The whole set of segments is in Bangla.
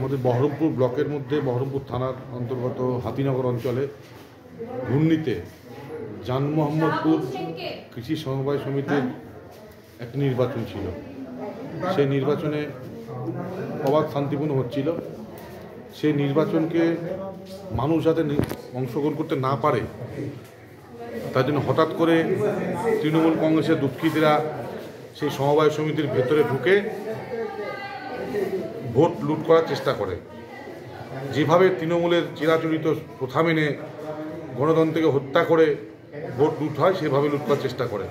আমাদের বহরমপুর ব্লকের মধ্যে বহরমপুর থানার অন্তর্গত হাতিনগর অঞ্চলে ঘূর্ণিতে জান মোহাম্মদপুর কৃষি সমবায় সমিতির একটি নির্বাচন ছিল। সেই নির্বাচনে অবাধ শান্তিপূর্ণ হচ্ছিল। সেই নির্বাচনকে মানুষ যাতে অংশগ্রহণ করতে না পারে তার জন্য হঠাৎ করে তৃণমূল কংগ্রেসের দুষ্কৃতীরা সেই সমবায় সমিতির ভেতরে ঢুকে ভোট লুট করার চেষ্টা করে। যেভাবে তৃণমূলের চিরাচরিত প্রথা মেনে গণতন্ত্রকে হত্যা করে ভোট লুট হয়, সেভাবে লুট করার চেষ্টা করে।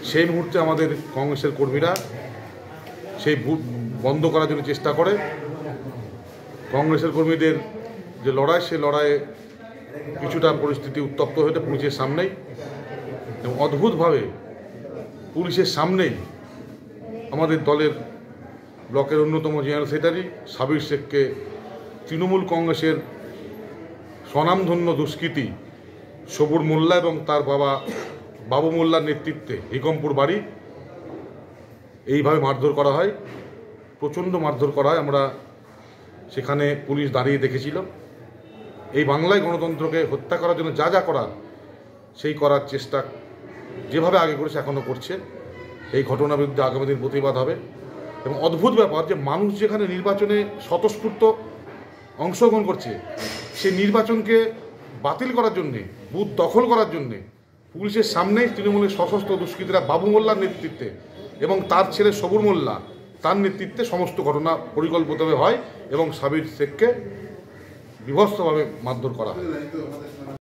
সেই মুহূর্তে আমাদের কংগ্রেসের কর্মীরা সেই ভোট বন্ধ করার জন্য চেষ্টা করে। কংগ্রেসের কর্মীদের যে লড়াই, সে লড়াইয়ে কিছুটা পরিস্থিতি উত্তপ্ত হয়ে পুলিশের সামনেই, এবং অদ্ভুতভাবে পুলিশের সামনেই আমাদের দলের ব্লকের অন্যতম জেনারেল সেক্রেটারি সাবির শেখকে তৃণমূল কংগ্রেসের স্বনামধন্য দুষ্কৃতী সবুর মোল্লা এবং তার বাবা বাবু মোল্লার নেতৃত্বে হিকমপুর বাড়ি এইভাবে মারধর করা হয়। প্রচণ্ড মারধর করা হয়। আমরা সেখানে পুলিশ দাঁড়িয়ে দেখেছিল। এই বাংলায় গণতন্ত্রকে হত্যা করার জন্য যা যা করার সেই করার চেষ্টা যেভাবে আগে করেছে এখনও করছে। এই ঘটনার বিরুদ্ধে আগামী দিন প্রতিবাদ হবে। এবং অদ্ভুত ব্যাপার যে মানুষ যেখানে নির্বাচনে স্বতঃস্ফূর্ত অংশগ্রহণ করছে, সেই নির্বাচনকে বাতিল করার জন্যে, বুথ দখল করার জন্যে পুলিশের সামনেই তৃণমূলের সশস্ত্র দুষ্কৃতীরা বাবু মোল্লার নেতৃত্বে এবং তার ছেলে সবুর মোল্লা তার নেতৃত্বে সমস্ত ঘটনা পরিকল্পিতভাবে হয় এবং সাবির শেখকে বিভৎসভাবে মারধর করা হয়।